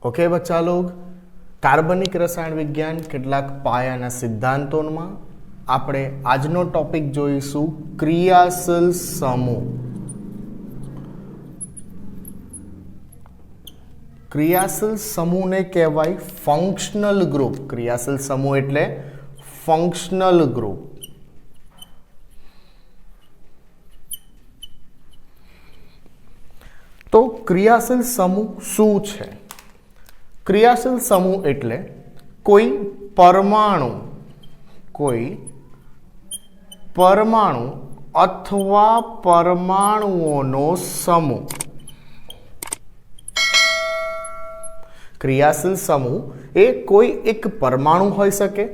Okay बच्चा लोग, कार्बनिक रसायण विज्ञान કેટલાક પાયાના સિદ્ધાંતોમાં આપણે આજનો ટોપિક જોઈશું ક્રિયાશીલ સમૂહ। ક્રિયાશીલ સમૂહને કહેવાય ફંક્શનલ ગ્રુપ। ક્રિયાશીલ સમૂહ એટલે ફંક્શનલ ગ્રુપ। તો ક્રિયાશીલ સમૂહ શું છે? क्रियाशील समूह एटले कोई परमाणु अथवा परमाणुओनो समूह। क्रियाशील समूह ए कोई एक परमाणु होई सके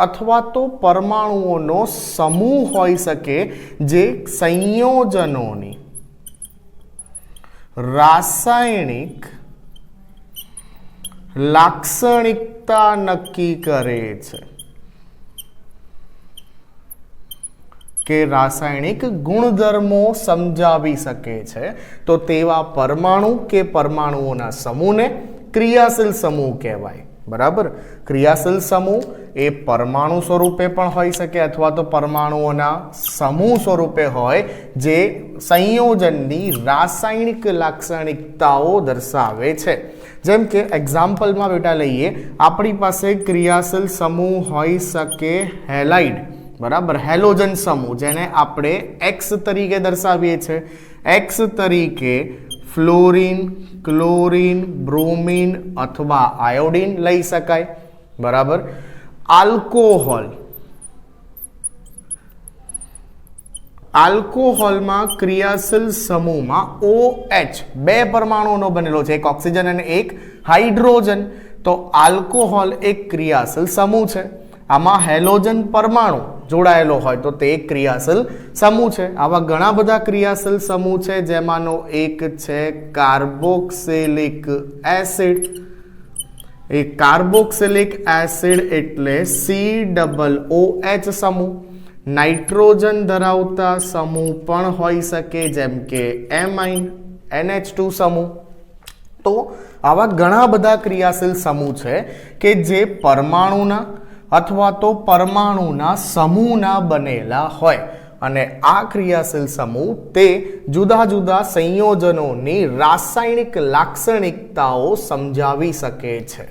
अथवा तो परमाणुओनो समूह होई सके जे संयोजनोनी रासायनिक लाक्षणिकता नक्की करे छे के रासायनिक गुणधर्मो समजावी सके छे। तो तेवा परमाणु के परमाणुओना समूहने क्रियाशील समूह कहेवाय। बराबर, क्रियाशील समूह ए परमाणु स्वरूपे पण होई सके अथवा तो परमाणुओना समूह स्वरूपे होय जे संयोजननी रासायनिक लाक्षणिकताओ दर्शावे छे। जेम के एक्जाम्पल में बेटा लईए, अपनी पासे क्रियाशील समूह होई सके हेलाइड। बराबर, हेलोजन समूह जेने आपणे एक्स तरीके दर्शावीए छे। एक्स तरीके फ्लोरीन, क्लोरीन, ब्रोमीन अथवा आयोडीन लई शकाय। बराबर, आल्कोहोल में क्रियाशील समूह में OH बे परमाणुओं बनेलो छे, एक ऑक्सीजन और एक हाइड्रोजन। तो आल्कोहोल एक क्रियाशील समूह है। आमा हेलोजन परमाणु जोड़ायेलो होय तो ते एक क्रियाशील समूह है। आवा घणा बधा क्रियाशील समूह है, जेमानो एक छे कार्बोक्सिलिक एसिड। एक कार्बोक्सिलिक एसिड एटले COOH समूह। नाइट्रोजन धरावता समूह पण होई सके जेम के एमाइन NH2 समूह। तो आवा घणा बधा क्रियाशील समूह छे के जे परमाणुना अथवा तो परमाणुना समूहना बनेला होय अने आ क्रियाशील समूह ते जुदा जुदा संयोजनोनी रासायनिक लाक्षणिकताओ समजावी सके छे।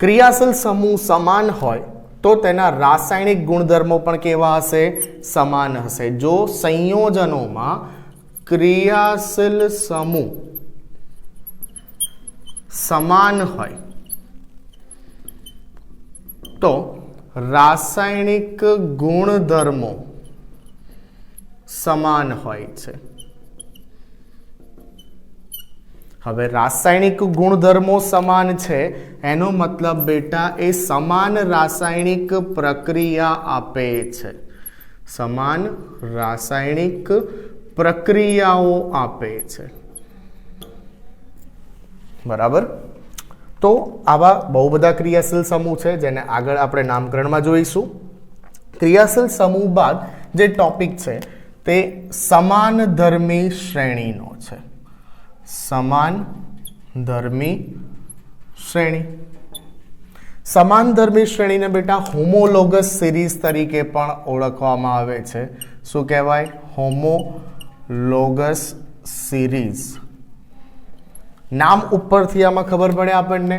क्रियाशील समूह समान होय तो तेना रासायनिक गुणधर्मो पण केवा हशे? समान हशे। जो संयोजनोमां क्रियाशील समूह समान होय तो रासायनिक गुणधर्मो समान होय छे। हवे रासायनिक गुणधर्मो समान छे एनो मतलब बेटा ए समान रासायनिक प्रक्रिया आपे छे। समान रासायनिक प्रक्रियाओ आपे छे। बराबर, तो आवा बहु बधा क्रियाशील समूह छे जेने आगळ आपणे नामकरणमां जोईशुं। क्रियाशील समूह बाद जे टॉपिक छे ते समान धर्मी श्रेणीनो छे। समान धर्मी श्रेणी। समान धर्मी श्रेणी ने बेटा होमोलोगस सीरीज तरीके पण ओळखवामां आवे छे। शुं कहेवाय? Homologous series. नाम उपरथी आमां खबर पड़े आपणने।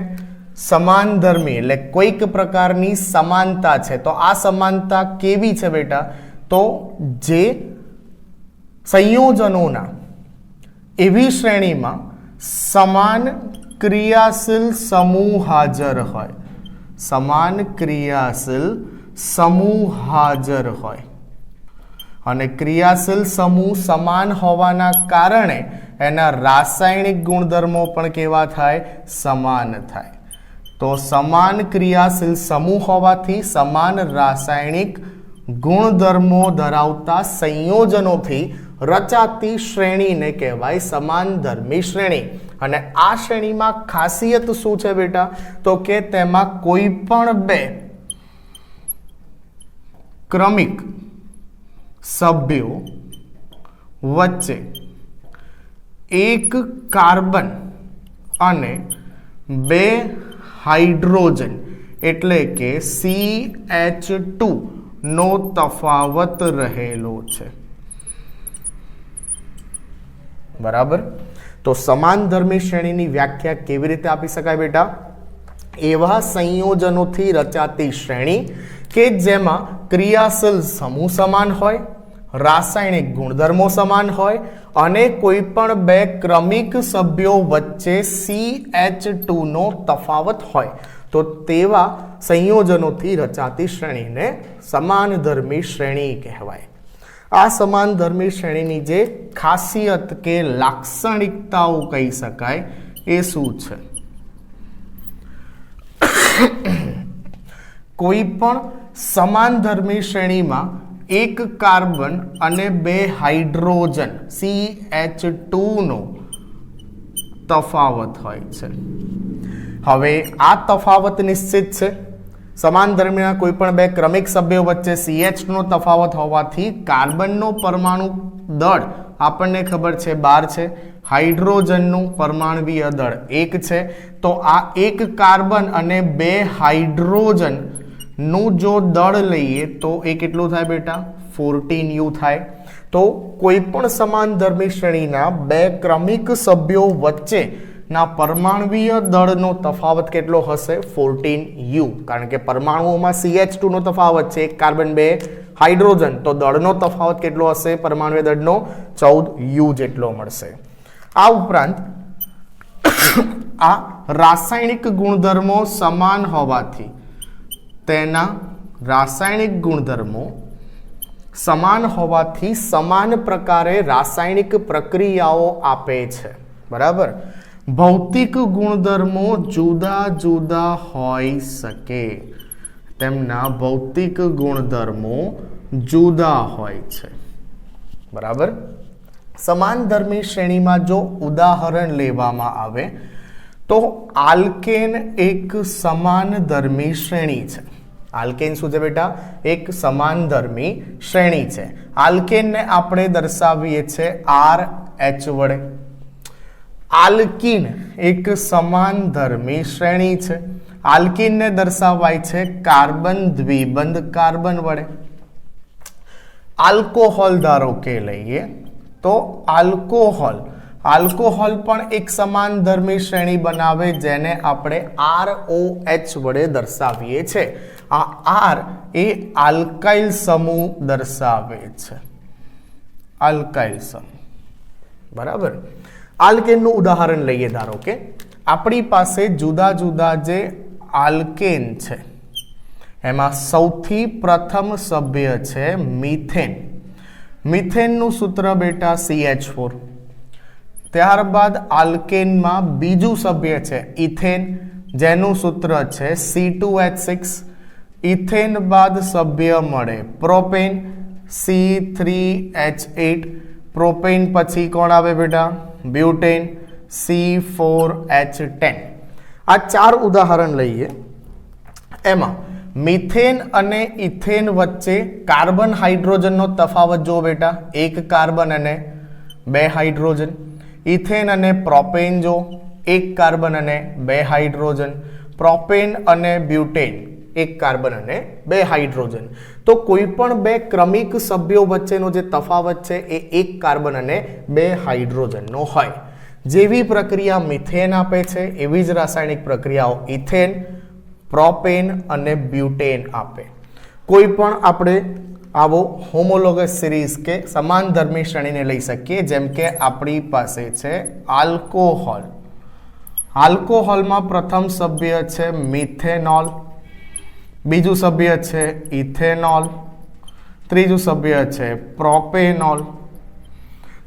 समान धर्मी એટલે કોઈક પ્રકારની સમાનતા છે। તો આ સમાનતા કેવી છે બેટા? તો જે સંયોજનોના एवी श्रेणी में समान क्रियाशील समूह हाजर होय। समान क्रियाशील समूह हाजर होय अने क्रियाशील समूह समान होवाना कारणे एना रासायनिक गुणधर्मो पण केवा थाय? समान थाय। तो समान क्रियाशील समूह होवाथी समान रासायनिक गुणधर्मो धरावता संयोजनोथी रचाती श्रेणी ने कहेवाय समान धर्मी श्रेणी। अने आ श्रेणी में खासियत शुं छे बेटा? तो के तेमां कोई पण बे क्रमिक सभ्यों वच्चे एक कार्बन अने બે હાઇડ્રોજન એટલે કે CH2 નો તફાવત રહેલો છે. બરાબર. તો સમાનધર્મી શ્રેણીની વ્યાખ્યા કેવી રીતે આપી શકાય બેટા? એવા સંયોજનોથી રચાતી શ્રેણી કે જેમાં ક્રિયાશીલ સમૂહ સમાન હોય, રાસાયણિક ગુણધર્મો સમાન હોય અને કોઈ પણ બે ક્રમિક સભ્યો વચ્ચે CH2 નો તફાવત હોય, તો તેવા સંયોજનોથી રચાતી શ્રેણીને સમાનધર્મી શ્રેણી કહેવાય. આ સમાનધર્મી શ્રેણીની જે ખાસિયત કે લાક્ષણિકતાઓ કહી શકાય એ શું છે? કોઈ પણ સમાનધર્મી શ્રેણીમાં એક કાર્બન અને બે હાઇડ્રોજન CH2 નો તફાવત હોય છે. હવે આ તફાવત નિશ્ચિત છે. સમાનધર્મીના કોઈ પણ બે ક્રમિક સભ્યો વચ્ચે CH2 નો તફાવત હોવાથી કાર્બનનો પરમાણુ દળ આપણને ખબર છે 12 છે, હાઇડ્રોજનનું પરમાણુવીય દળ 1 છે. તો આ એક કાર્બન અને બે હાઇડ્રોજન નું જો દળ લઈએ તો એ કેટલું થાય બેટા? 14U થાય. તો કોઈ પણ સમાનધર્મી શ્રેણીના બે ક્રમિક સભ્યો વચ્ચે ના પરમાણુવીય દળનો તફાવત કેટલો હશે? 14U. કારણ કે પરમાણુઓમાં CH2 નો તફાવત છે, એક કાર્બન બે હાઇડ્રોજન, તો દળનો તફાવત કેટલો હશે? પરમાણુવીય દળનો 14U જેટલો મળશે. આ ઉપરાંત આ રાસાયણિક ગુણધર્મો સમાન હોવાથી તેના રાસાયણિક ગુણધર્મો સમાન હોવાથી સમાન પ્રકારે રાસાયણિક પ્રક્રિયાઓ આપે છે. બરાબર. ભૌતિક ગુણધર્મો જુદા જુદા હોઈ શકે, તેમના ભૌતિક ગુણધર્મો જુદા હોય છે. બરાબર. સમાનધર્મી શ્રેણીમાં જો ઉદાહરણ લેવામાં આવે તો આલ્કેન એક સમાનધર્મી શ્રેણી છે. આલ્કેન શું છે બેટા? એક સમાનધર્મી શ્રેણી છે. આલ્કેનને આપણે દર્શાવીએ છીએ RH વડે. આલ્કીન એક સમાનધર્મી શ્રેણી છે. આલ્કીનને દર્શાવાય છે કાર્બન દ્વિબંધ કાર્બન વડે. આલ્કોહોલ ધારો કે લઈએ તો આલ્કોહોલ પણ એક સમાનધર્મી શ્રેણી બનાવે જેને આપણે ROH વડે દર્શાવીએ છીએ. આ R એ આલ્કાઇલ સમૂહ દર્શાવે છે. આલ્કાઇલ સમૂહ. બરાબર. આલ્કેનનું ઉદાહરણ લઈએ. ધારો કે આપણી પાસે જુદા જુદા જે આલ્કેન છે એમાં સૌથી પ્રથમ સભ્ય છે મિથેન. મિથેનનું સૂત્ર બેટા CH4. ત્યારબાદ આલ્કેનમાં બીજું સભ્ય છે ઇથેન, જેનું સૂત્ર છે C2H6. ઇથેન બાદ સભ્ય મળે પ્રોપેન, C3H8. પ્રોપેન પછી કોણ આવે બેટા? Butane, C4H10. આ 4 ઉદાહરણ લઈએ. એમાં મિથેન અને ઇથેન વચ્ચે કાર્બન હાઇડ્રોજનનો તફાવત જો બેટા, એક કાર્બન અને બે હાઇડ્રોજન. ઇથેન અને પ્રોપેન જો, એક કાર્બન અને બે હાઇડ્રોજન. પ્રોપેન અને બ્યુટેન, એક કાર્બન અને બે હાઇડ્રોજન. તો કોઈ પણ બે ક્રમિક સભ્યો વચ્ચેનો જે તફાવત છે એ એક કાર્બન અને બે હાઇડ્રોજનનો હોય. જેવી પ્રક્રિયા મિથેન આપે છે એવી જ રાસાયણિક પ્રક્રિયાઓ ઇથેન, પ્રોપેન અને બ્યુટેન આપે. કોઈ પણ આપણે આવો હોમોલોગસ સિરીઝ કે સમાનધર્મી શ્રેણીને લઈ શકીએ. જેમ કે આપણી પાસે છે આલ્કોહોલ. આલ્કોહોલમાં પ્રથમ સભ્ય છે મિથેનોલ, બીજું સભ્ય છે ઇથેનોલ, ત્રીજું સભ્ય છે પ્રોપેનોલ.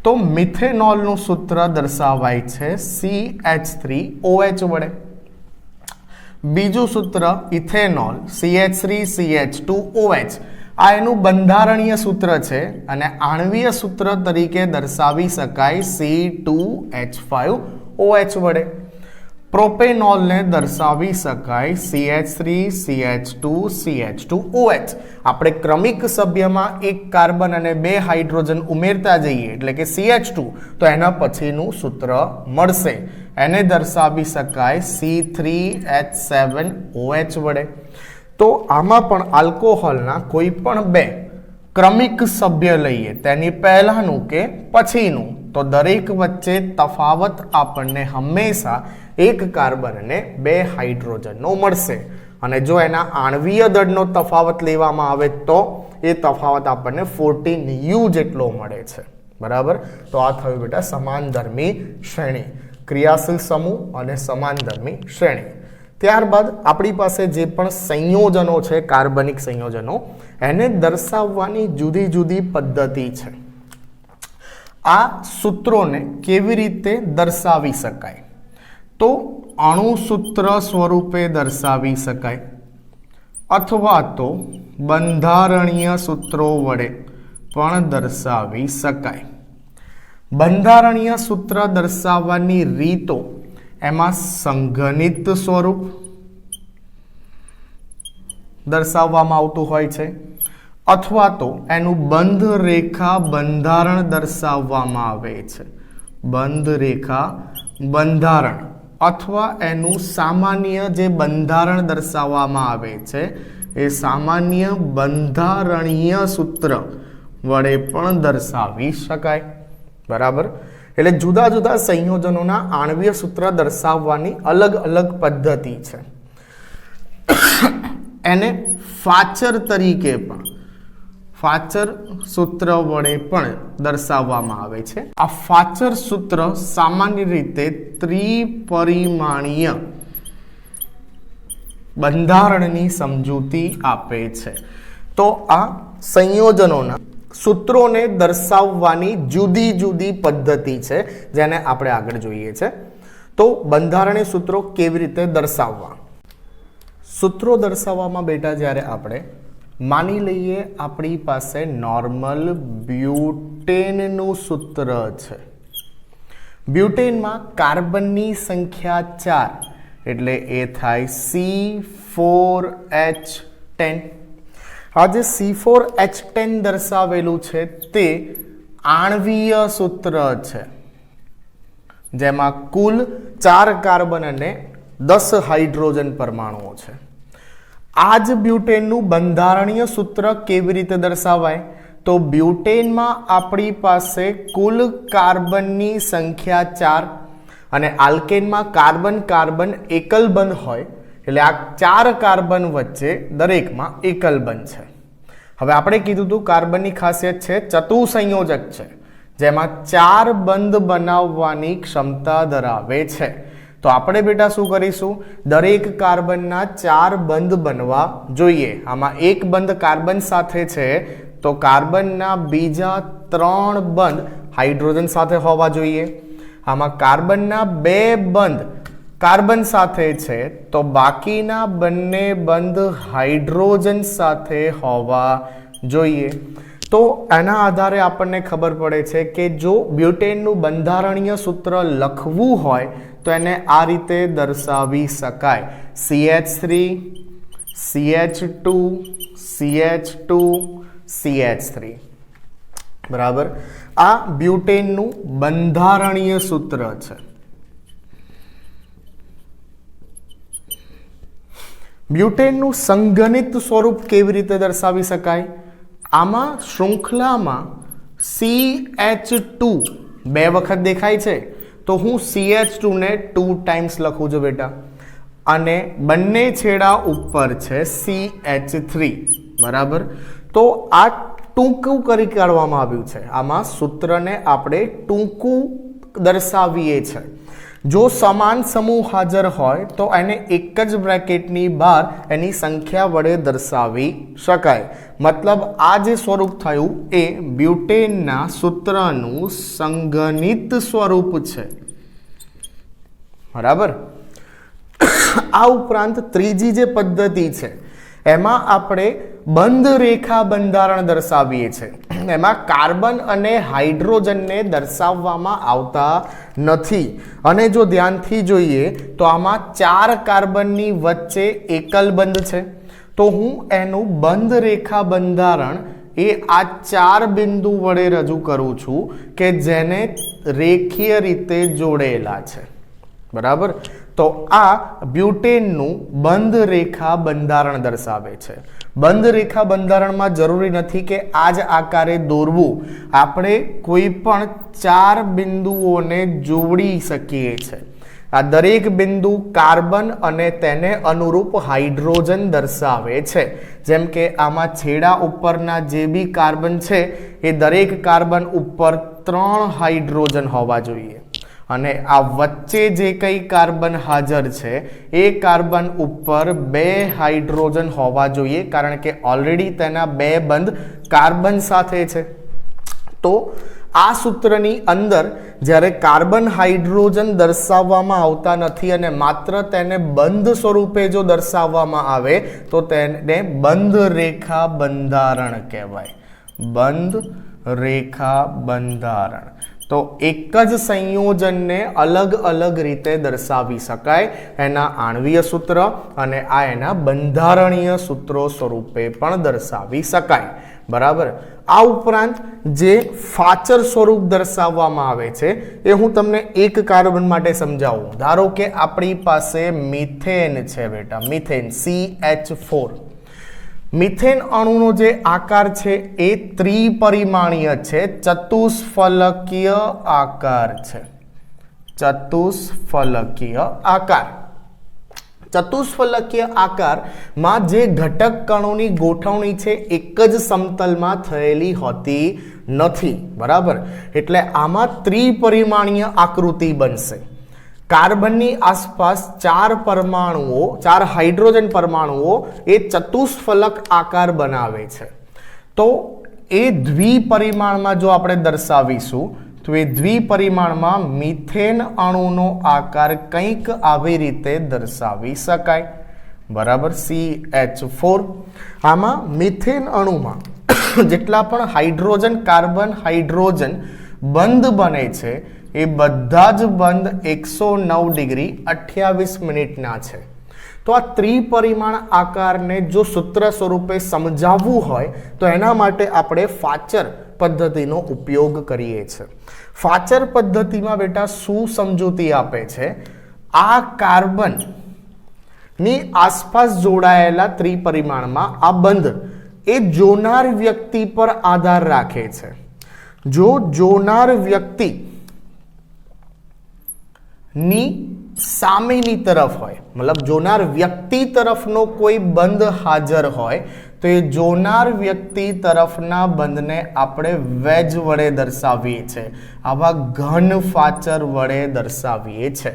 તો મિથેનોલનું સૂત્ર દર્શાવાય છે CH3OH વડે. બીજું સૂત્ર ઇથેનોલ CH3CH2OH. આ એનું બંધારણીય સૂત્ર છે અને આણ્વીય સૂત્ર તરીકે દર્શાવી શકાય C2H5OH વડે. પ્રોપેનોલને દર્શાવી શકાય CH3CH2CH2OH. આપણે ક્રમિક સભ્યમાં એક કાર્બન અને બે હાઇડ્રોજન ઉમેરતા જઈએ એટલે કે CH2, તો એના પછીનું સૂત્ર મળશે. એને દર્શાવી શકાય C3H7OH વડે. તો આમાં પણ આલ્કોહોલના કોઈ પણ બે ક્રમિક સભ્ય લઈએ, તેની પહેલાનું કે પછીનું, તો દરેક વચ્ચે તફાવત આપણને હંમેશા એક કાર્બન અને બે હાઇડ્રોજનનો મળશે. અને જો એના આણ્વીય દળનો તફાવત લેવામાં આવે તો એ તફાવત આપણને 14U જેટલો મળે છે. બરાબર. તો આ થયું બેટા સમાનધર્મી શ્રેણી, ક્રિયાશીલ સમૂહ અને સમાનધર્મી શ્રેણી. ત્યારબાદ આપણી પાસે જે પણ સંયોજનો છે, કાર્બનિક સંયોજનો, એને દર્શાવવાની જુદી જુદી પદ્ધતિ છે. આ સૂત્રોને કેવી રીતે દર્શાવી શકાય? તો અણુસૂત્ર સ્વરૂપે દર્શાવી શકાય અથવા તો બંધારણીય સૂત્રો વડે પણ દર્શાવી શકાય. બંધારણીય સૂત્ર દર્શાવવાની રીતો, એમાં સંઘનિત સ્વરૂપ દર્શાવવામાં આવતું હોય છે અથવા તો એનું બંધ રેખા બંધારણ દર્શાવવામાં આવે છે. બંધ રેખા બંધારણ અથવા એનું સામાન્ય જે બંધારણ દર્શાવવામાં આવે છે એ સામાન્ય બંધારણીય સૂત્ર વડે પણ દર્શાવી શકાય. બરાબર. એટલે જુદા જુદા સંયોજનોના આણ્વીય સૂત્ર દર્શાવવાની અલગ અલગ પદ્ધતિ છે. એને ફાચર તરીકે પણ, ફાચર સૂત્ર વડે પણ દર્શાવવામાં આવે છે. આ ફાચર સૂત્ર સામાન્ય રીતે ત્રિપરિમાણીય બંધારણની સમજૂતી આપે છે. તો આ સંયોજનોના સૂત્રોને દર્શાવવાની જુદી જુદી પદ્ધતિ છે, જેને આપણે આગળ જોઈએ છે. તો બંધારણીય સૂત્રો કેવી રીતે દર્શાવવા? સૂત્રો દર્શાવવામાં બેટા જ્યારે આપણે માની લઈએ આપણી પાસે નોર્મલ બ્યુટેનનું સૂત્ર છે. બ્યુટેનમાં કાર્બનની સંખ્યા 4, એટલે એ થાય C4H10. આ જે C4H10 દર્શાવેલું છે તે આણ્વીય સૂત્ર છે, જેમાં કુલ 4 કાર્બન અને 10 હાઇડ્રોજન પરમાણુઓ છે. આ જ બ્યુટેનનું બંધારણીય સૂત્ર કેવી રીતે દર્શાવાય? તો બ્યુટેનમાં આપણી પાસે કુલ કાર્બનની સંખ્યા 4 અને આલ્કેનમાં કાર્બન કાર્બન એકલ બંધ હોય, એટલે આ 4 કાર્બન વચ્ચે દરેકમાં એકલ બંધ છે. હવે આપણે કીધું હતું કાર્બનની ખાસિયત છે ચતુસંયોજક છે, જેમાં 4 બંધ બનાવવાની ક્ષમતા ધરાવે છે. તો આપણે બેટા શું કરીશું? દરેક કાર્બનના 4 બંધ બનવા જોઈએ. આમાં એક બંધ કાર્બન સાથે છે, તો કાર્બનના બીજા 3 બંધ હાઇડ્રોજન સાથે હોવા જોઈએ. આમાં કાર્બનના 2 બંધ કાર્બન સાથે છે, તો બાકીના બંને બંધ હાઇડ્રોજન સાથે હોવા જોઈએ. તો એના આધારે આપણને ખબર પડે છે કે જો બ્યુટેનનું બંધારણીય સૂત્ર લખવું હોય તો એને આ રીતે દર્શાવી શકાય: CH3 CH2 CH2 CH3. બરાબર. આ બ્યુટેનનું બંધારણીય સૂત્ર છે. બ્યુટેનનું સંઘનિત સ્વરૂપ કેવી રીતે દર્શાવી શકાય? આમાં શૃંખલામાં CH2 બે વખત દેખાય છે, તો હું CH2 ને 2 ટાઈમ્સ લખું છું બેટા, અને બંને છેડા ઉપર છે CH3. બરાબર. તો આ ટૂંકું કરી કાઢવામાં આવ્યું છે. આમાં સૂત્રને આપણે ટૂંકું દર્શાવીએ છીએ. જો સમાન સમૂહ હાજર હોય તો એને એક જ બ્રેકેટની બહાર એની સંખ્યા વડે દર્શાવી શકાય. મતલબ આ જે સ્વરૂપ થયું એ બ્યુટેનના સૂત્રનું સંઘનિત સ્વરૂપ છે. બરાબર. આ ઉપરાંત ત્રીજી જે પદ્ધતિ છે એમાં આપણે બંધ રેખા બંધારણ દર્શાવીએ છીએ. એમાં કાર્બન અને હાઇડ્રોજનને દર્શાવવામાં આવતા નથી. અને જો ધ્યાનથી જોઈએ તો આમાં 4 કાર્બનની વચ્ચે એકલ બંધ છે, તો હું એનું બંધ રેખા બંધારણ એ આ 4 બિંદુ વડે રજૂ કરું છું કે જેને રેખીય રીતે જોડેલા છે. બરાબર. તો આ બ્યુટેનનું બંધ રેખા બંધારણ દર્શાવે છે. બંધ રેખા બંધારણમાં જરૂરી નથી કે આ જ આકારે દોરવું, આપણે કોઈ પણ 4 બિંદુઓને જોડી શકીએ છીએ. આ દરેક બિંદુ કાર્બન અને તેને અનુરૂપ હાઇડ્રોજન દર્શાવે છે. જેમ કે આમાં છેડા ઉપરના જે બી કાર્બન છે એ દરેક કાર્બન ઉપર 3 હાઇડ્રોજન હોવા જોઈએ, અને આ વચ્ચે જે કંઈ કાર્બન હાજર છે એ કાર્બન ઉપર 2 હાઇડ્રોજન હોવા જોઈએ, કારણ કે ઓલરેડી તેના 2 બંધ કાર્બન સાથે છે. તો આ સૂત્રની અંદર જ્યારે કાર્બન હાઇડ્રોજન દર્શાવવામાં આવતા નથી અને માત્ર તેને બંધ સ્વરૂપે જો દર્શાવવામાં આવે તો તેને બંધ રેખા બંધારણ કહેવાય. બંધ રેખા બંધારણ. તો એક જ સંયોજનને અલગ અલગ રીતે દર્શાવી શકાય, એના આણ્વીય સૂત્ર અને આ એના બંધારણીય સૂત્રો સ્વરૂપે પણ દર્શાવી શકાય. બરાબર. આ ઉપરાંત જે ફાચર સ્વરૂપ દર્શાવવામાં આવે છે એ હું તમને એક કાર્બન માટે સમજાવું. ધારો કે આપણી પાસે મિથેન છે બેટા, મિથેન CH4. મિથેન અણુનો જે આકાર છે એ ત્રિપરિમાણીય છે, ચતુષ્ફલકીય આકાર છે. ચતુષ્ફલકીય આકાર. ચતુષ્ફલકીય આકારમાં જે ઘટક કણોની ગોઠવણી છે એક જ સમતલમાં થયેલી હોતી નથી. બરાબર. એટલે આમાં ત્રિપરિમાણીય આકૃતિ બનશે. કાર્બનની આસપાસ 4 પરમાણુઓ, 4 હાઇડ્રોજન પરમાણુઓ એ ચતુષ્ફલક આકાર બનાવે છે. તો એ દ્વિપરિમાણમાં જો આપણે દર્શાવીશું તો એ દ્વિપરિમાણમાં મિથેન અણુનો આકાર કંઈક આવી રીતે દર્શાવી શકાય. બરાબર. CH4. આમાં મિથેન અણુમાં જેટલા પણ હાઇડ્રોજન, કાર્બન હાઇડ્રોજન બંધ બને છે એ બધા જ બંધ 109 ડિગ્રી 28 મિનિટના છે. તો આ ત્રિપરિમાણ આકારને જો સૂત્ર સ્વરૂપે સમજાવવું હોય તો એના માટે આપણે ફાચર પદ્ધતિનો ઉપયોગ કરીએ છીએ. ફાચર પદ્ધતિમાં બેટા શું સમજૂતી આપે છે? આ કાર્બન ની આસપાસ જોડાયેલા ત્રિપરિમાણમાં આ બંધ એ જોનાર વ્યક્તિ પર આધાર રાખે છે. જો જોનાર વ્યક્તિ ની સામેની તરફ હોય, મતલબ જોનાર વ્યક્તિ તરફનો કોઈ બંધ હાજર હોય તો એ જોનાર વ્યક્તિ તરફના બંધને આપણે વેજ વડે દર્શાવીએ છીએ, આવા ઘન ફાચર વડે દર્શાવીએ છીએ.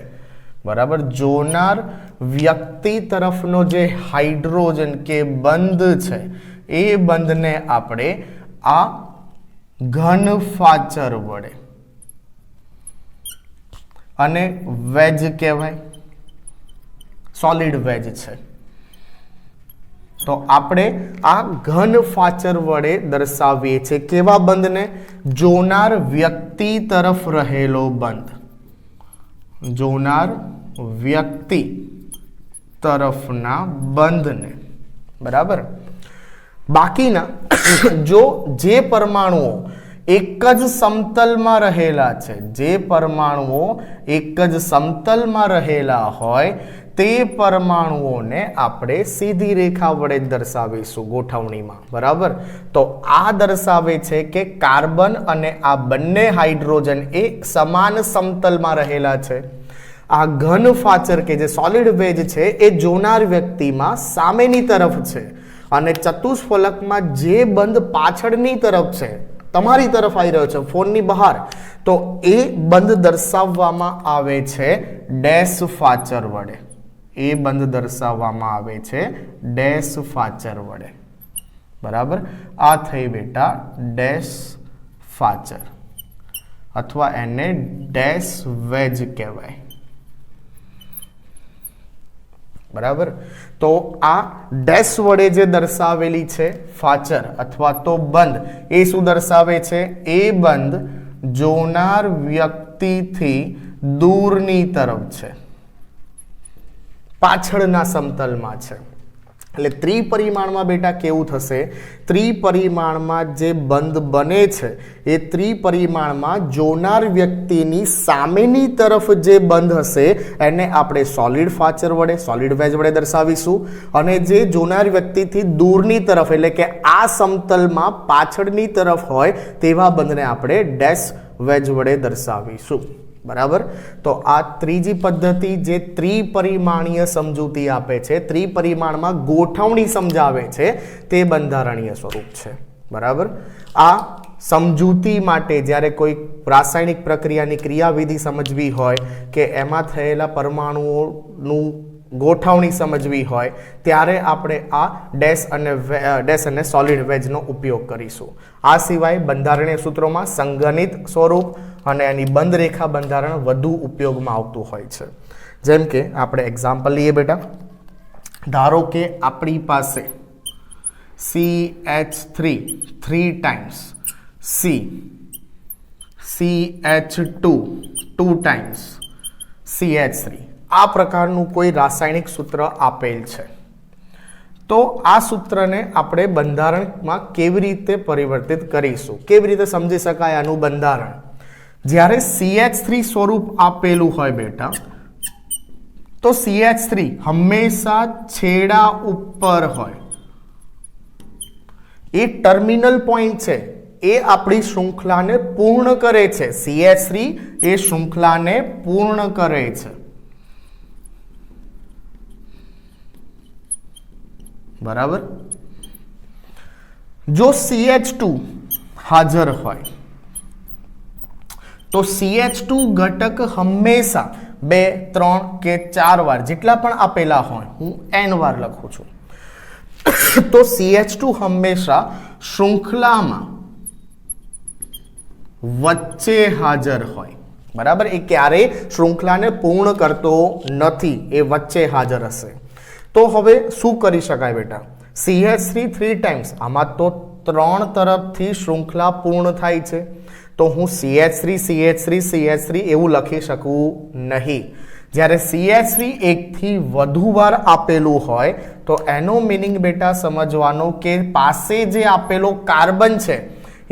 બરાબર. જોનાર વ્યક્તિ તરફનો જે હાઇડ્રોજન કે બંધ છે એ બંધને આપણે આ ઘન ફાચર વડે અને વેજ કહેવાય, સોલિડ વેજ છે. તો આપણે આ ઘન ફાચર વડે દર્શાવીએ છીએ. કેવા બંધને? જોનાર વ્યક્તિ તરફ રહેલો બંધ. જોનાર વ્યક્તિ તરફના બંધને. બરાબર. બાકીના જો જે પરમાણુઓ એક જ સમતલમાં રહેલા છે, જે પરમાણુઓ એક જ સમતલમાં રહેલા હોય તે પરમાણુઓને આપણે સીધી રેખા વડે દર્શાવીશું ગોઠવણીમાં. બરાબર. તો આ દર્શાવે છે કે કાર્બન અને આ બંને હાઇડ્રોજન એ સમાન સમતલમાં રહેલા છે. આ ઘન ફાચર કે જે સોલિડ વેજ છે એ જોનાર વ્યક્તિમાં સામેની તરફ છે, અને ચતુષ્ફલકમાં જે બંધ પાછળની તરફ છે, તમારી તરફ આવી રહ્યો છે, ફોનની બહાર, તો એ બંધ દર્શાવવામાં આવે છે ડેશ ફાચર વડે. એ બંધ દર્શાવવામાં આવે છે ડેશ ફાચર વડે. બરાબર. આ થઈ બેટા ડેશ ફાચર, અથવા એને ડેશ વેજ કહેવાય. બરાબર. તો આ ડેશ વડે જે દર્શાવેલી છે ફાચર અથવા તો બંધ, એ શું દર્શાવે છે? એ બંધ જોનાર વ્યક્તિથી દૂરની તરફ છે, પાછળના સમતલમાં છે. એટલે ત્રિપરિમાણમાં બેટા કેવું થશે, ત્રિપરિમાણમાં જે બંધ બને છે એ ત્રિપરિમાણમાં જોનાર વ્યક્તિની સામેની તરફ જે બંધ હશે એને આપણે સોલિડ ફાચર વડે, સોલિડ વેજ વડે દર્શાવીશું, અને જે જોનાર વ્યક્તિથી દૂરની તરફ એટલે કે આ સમતલમાં પાછળની તરફ હોય તેવા બંધને આપણે ડેશ વેજ વડે દર્શાવીશું. બરાબર. તો આ ત્રીજી પદ્ધતિ જે ત્રિપરિમાણીય સમજૂતી આપે છે, ત્રિપરિમાણમાં ગોઠવણી સમજાવે છે, તે બંધારણીય સ્વરૂપ છે. બરાબર. આ સમજૂતી માટે જ્યારે કોઈ રાસાયણિક પ્રક્રિયાની ક્રિયાવિધિ સમજવી હોય કે એમાં થયેલા પરમાણુઓનું ગોઠવણી સમજવી હોય ત્યારે આપણે આ ડેશ અને સોલિડ વેજનો ઉપયોગ કરીશું. આ સિવાય બંધારણીય સૂત્રોમાં સંગણિત સ્વરૂપ અને એની બંધ રેખા બંધારણ વધુ ઉપયોગમાં આવતું હોય છે. જેમ કે આપણે એક્ઝામ્પલ લઈએ બેટા. ધારો કે આપણી પાસે CH3 3 times CH2 2 times CH3 આ પ્રકારનું કોઈ રાસાયણિક સૂત્ર આપેલ છે. તો આ સૂત્રને આપણે બંધારણમાં કેવી રીતે પરિવર્તિત કરીશું, કેવી રીતે સમજી શકાય આનું બંધારણ. જ્યારે CH3 સ્વરૂપ આપેલું હોય બેટા, તો CH3 હંમેશા છેડા ઉપર હોય. એ ટર્મિનલ પોઈન્ટ છે, એ આપણી શૃંખલાને પૂર્ણ કરે છે. CH3 એ શૃંખલાને પૂર્ણ કરે છે. બરાબર. જો CH2 હાજર હોય તો CH2 ઘટક હંમેશા 2, 3 કે 4 વાર જેટલા પણ આપેલા હોય, હું n વાર લખું છું, તો CH2 હંમેશા શૃંખલામાં વચ્ચે હાજર હોય. બરાબર. એ ક્યારેય શૃંખલાને પૂર્ણ કરતો નથી, એ વચ્ચે હાજર હશે. તો હવે શું કરી શકાય બેટા, CH3 3 ટાઈમ્સ, આમાં તો 3 તરફથી શૃંખલા પૂર્ણ થાય છે, તો હું CH3 CH3 CH3 એવું લખી શકું નહીં. જ્યારે CH3 એકથી વધુ વાર આપેલું હોય તો એનો મિનિંગ બેટા સમજવાનો કે પાસે જે આપેલો કાર્બન છે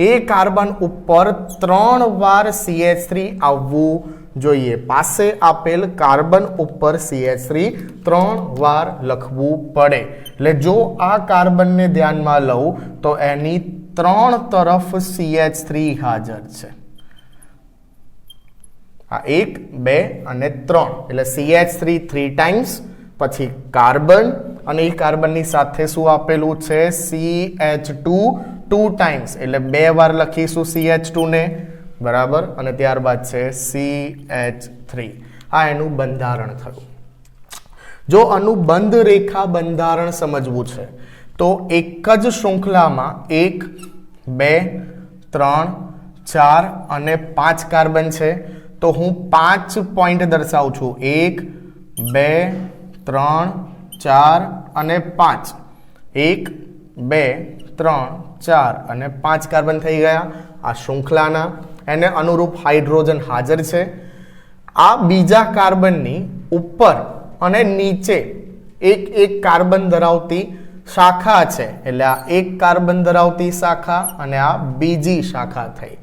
એ કાર્બન ઉપર 3 વાર CH3 આવવું જોઈએ. પાસે આપેલ કાર્બન ઉપર CH3 3 વાર લખવું પડે. એટલે જો આ કાર્બનને ધ્યાનમાં લઉં તો એની 3 તરફ CH3 હાજર છે. આ 1, 2 અને 3 એટલે CH3 3 ટાઈમ્સ, પછી કાર્બન, અને એ કાર્બનની સાથે શું આપેલું છે, CH2 2 ટાઈમ્સ, એટલે 2 વાર લખીશું CH2 ને. બરાબર. અને ત્યારબાદ છે CH3. આ એનું બંધારણ થયું. જો આનું બંધ રેખા બંધારણ સમજવું છે તો એક જ શૃંખલામાં 1, 2, 3, 4 અને 5 કાર્બન છે, તો હું 5 પોઈન્ટ દર્શાવું છું. 1, 2, 3, 4 અને 5. 1, 2, 3, 4 અને 5 કાર્બન થઈ ગયા આ શૃંખલાના. એને અનુરૂપ હાઇડ્રોજન હાજર છે. આ બીજા કાર્બનની ઉપર અને નીચે એક કાર્બન ધરાવતી શાખા છે, એટલે આ એક કાર્બન ધરાવતી શાખા અને આ બીજી શાખા થઈ.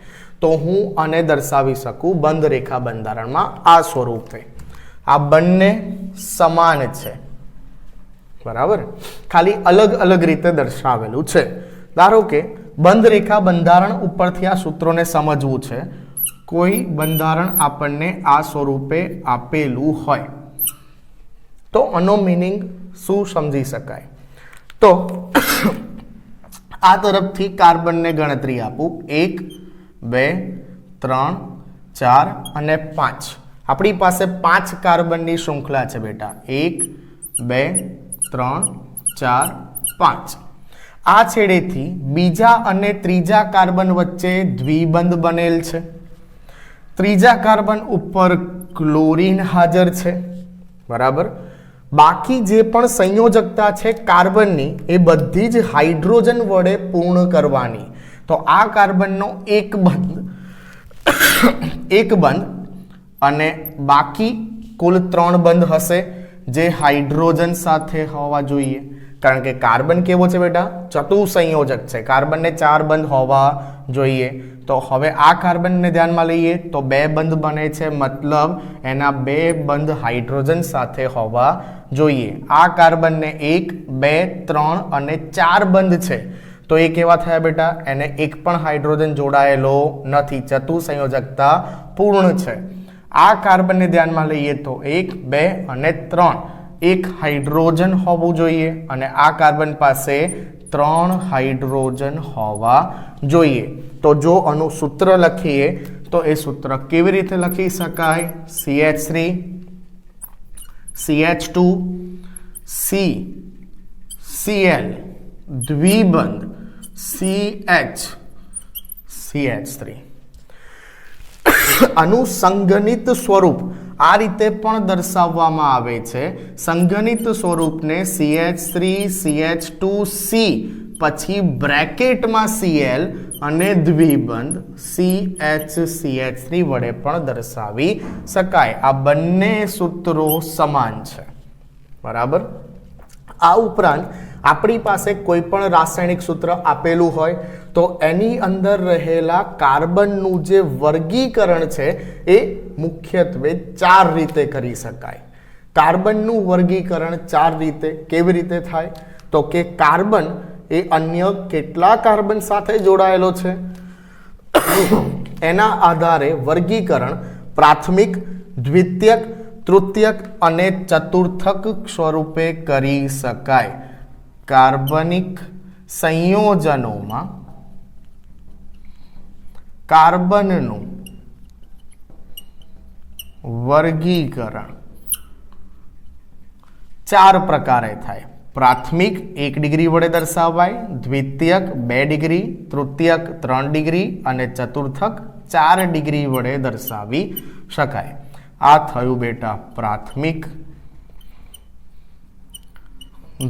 તો હું આને દર્શાવી શકું બંધ રેખા બંધારણમાં આ સ્વરૂપે. આ બંને સમાન છે. બરાબર. ખાલી અલગ અલગ રીતે દર્શાવેલું છે. ધારો કે બંધ રેખા બંધારણ ઉપરથી આ સૂત્રોને સમજવું છે. કોઈ બંધારણ આપણને આ સ્વરૂપે આપેલું હોય તો આનો મિનિંગ શું સમજી શકાય. તો આ તરફથી કાર્બનને ગણતરી આપું. 1, 2, 3, 4 અને 5. આપણી પાસે 5 કાર્બનની શૃંખલા છે બેટા. 1, 2, 3, 4, 5. આ છેડેથી બીજા અને ત્રીજા કાર્બન વચ્ચે દ્વિબંધ બનેલ છે. ત્રીજા કાર્બન ઉપર ક્લોરીન હાજર છે. બરાબર. બાકી જે પણ સંયોજકતા છે કાર્બનની એ બધી જ હાઇડ્રોજન વડે પૂર્ણ કરવાની. તો આ કાર્બનનો એક બંધ અને બાકી કુલ 3 બંધ હશે જે હાઇડ્રોજન સાથે હોવા જોઈએ. કારણ કે કાર્બન કેવો છે બેટા? ચતુસંયોજક છે. કાર્બનને 4 બંધ હોવા જોઈએ. તો હવે આ કાર્બનને ધ્યાનમાં લઈએ તો 2 બંધ બને છે, મતલબ એના 2 બંધ હાઇડ્રોજન સાથે હોવા જોઈએ. આ કાર્બનને 1, 2, 3 અને 4 બંધ છે, તો એ કેવા થયા બેટા? એને એક પણ હાઇડ્રોજન જોડાયેલો નથી, ચતુસંયોજકતા પૂર્ણ છે. આ કાર્બનને ધ્યાનમાં લઈએ તો 1, 2 અને 3 એક હાઇડ્રોજન હોવું જોઈએ અને આ કાર્બન પાસે 3 હાઇડ્રોજન હોવા જોઈએ. તો જો આનું સૂત્ર લખીએ તો એ સૂત્ર કેવી રીતે લખી શકાય? CH3 CH2 C Cl દ્વિબંધ CH CH3. આનું સંગણિત સ્વરૂપ આ રીતે પણ દર્શાવવામાં આવે છે. સંગણિત સ્વરૂપને CH3 CH2C પછી બ્રેકેટમાં Cl અને દ્વિબંધ CH3 વડે પણ દર્શાવી શકાય. આ બંને સૂત્રો સમાન છે, બરાબર. આ ઉપરાંત આપણી પાસે કોઈ પણ રાસાયણિક સૂત્ર આપેલું હોય તો એની અંદર રહેલા કાર્બનનું જે વર્ગીકરણ છે એ મુખ્યત્વે 4 રીતે કરી શકાય. કાર્બનનું વર્ગીકરણ 4 રીતે કેવી રીતે થાય? તો કે કાર્બન એ અન્ય કેટલા કાર્બન સાથે જોડાયેલો છે એના આધારે વર્ગીકરણ પ્રાથમિક, દ્વિતીયક, તૃતીયક અને ચતુર્થક સ્વરૂપે કરી શકાય. કાર્બનિક સંયોજનોમાં કાર્બનનું વર્ગીકરણ 4 પ્રકારે થાય. પ્રાથમિક 1 ડિગ્રી વડે દર્શાવાય, દ્વિતીયક 2 ડિગ્રી, તૃતીયક 3 ડિગ્રી અને ચતુર્થક 4 ડિગ્રી વડે દર્શાવી શકાય. આ થયું બેટા પ્રાથમિક,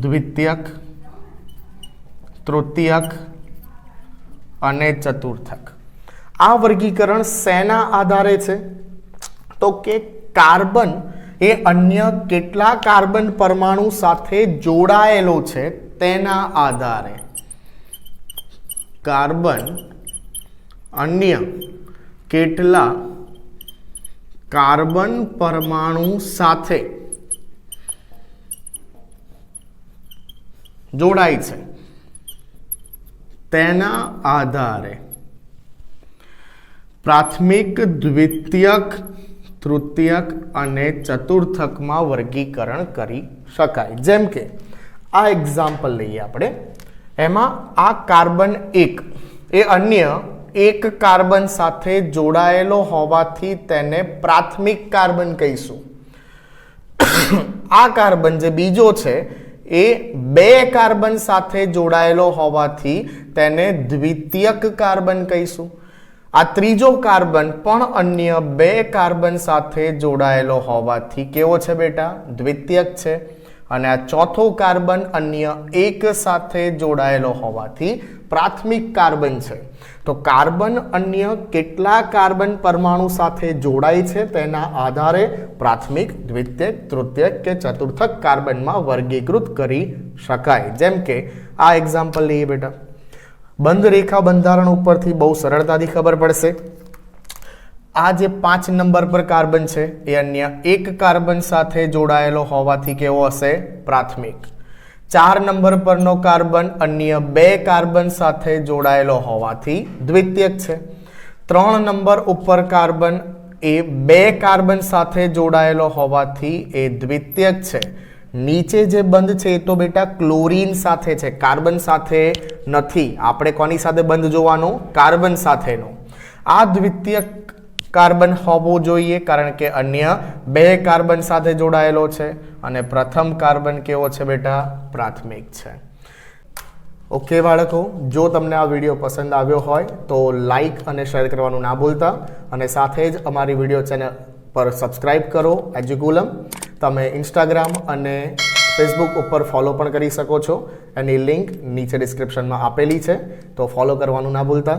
દ્વિતીયક, તૃતીયક અને ચતુર્થક. આ વર્ગીકરણ શેના આધારે છે? તો કે કાર્બન એ અન્ય કેટલા કાર્બન પરમાણુ સાથે જોડાયેલો છે તેના આધારે. કાર્બન અન્ય કેટલા કાર્બન પરમાણુ સાથે જોડાય છે તેના આધારે પ્રાથમિક, દ્વિતીયક, તૃતીયક અને ચતુર્થકમાં વર્ગીકરણ કરી શકાય. જેમ કે આ એક્ઝામ્પલ લઈએ આપણે. એમાં આ કાર્બન 1 એ અન્ય એક કાર્બન સાથે જોડાયેલો હોવાથી તેને પ્રાથમિક કાર્બન કહીશું. આ કાર્બન જે બીજો છે એ 2 કાર્બન સાથે જોડાયેલો હોવાથી તેને દ્વિતીયક કાર્બન કહીશું. આ ત્રીજો કાર્બન પણ અન્ય 2 કાર્બન સાથે જોડાયેલો હોવાથી કેવો છે બેટા? દ્વિતીયક છે. અને આ ચોથો કાર્બન અન્ય 1 સાથે જોડાયેલો હોવાથી પ્રાથમિક કાર્બન છે. તો કાર્બન અન્ય કેટલા કાર્બન પરમાણુ સાથે જોડાય છે તેના આધારે પ્રાથમિક, દ્વિતીયક, તૃતીયક કે ચતુર્થક કાર્બનમાં વર્ગીકૃત કરી શકાય. જેમ કે આ એક્ઝામ્પલ લઈએ બેટા. બંધ રેખા બંધારણ ઉપરથી બહુ સરળતાથી ખબર પડશે. આ જે 5 નંબર પર કાર્બન છે એ અન્ય 1 કાર્બન સાથે જોડાયેલો હોવાથી કેવો હશે? પ્રાથમિક. 4 નંબર પરનો કાર્બન અન્ય 2 કાર્બન સાથે જોડાયેલો હોવાથી દ્વિતીયક છે. 3 નંબર ઉપર કાર્બન એ 2 કાર્બન સાથે જોડાયેલો હોવાથી એ દ્વિતીયક છે. નીચે જે બંધ છે એ તો બેટા ક્લોરીન સાથે છે, કાર્બન સાથે નથી. આપણે કોની સાથે બંધ જોવાનો? કાર્બન સાથેનો. આ દ્વિતીયક કાર્બન હોવો જોઈએ કારણ કે અન્ય 2 કાર્બન સાથે જોડાયેલો છે અને પ્રથમ કાર્બન કેવો છે બેટા? પ્રાથમિક છે. ઓકે બાળકો, જો તમને આ વિડીયો પસંદ આવ્યો હોય તો લાઈક અને શેર કરવાનું ના ભૂલતા અને સાથે જ અમારી વિડીયો ચેનલ પર સબસ્ક્રાઈબ કરો એજ્યુકુલમ. તમે ઇન્સ્ટાગ્રામ અને ફેસબુક ઉપર ફોલો પણ કરી શકો છો. એની લિંક નીચે ડિસ્ક્રિપ્શનમાં આપેલી છે, તો ફોલો કરવાનું ના ભૂલતા.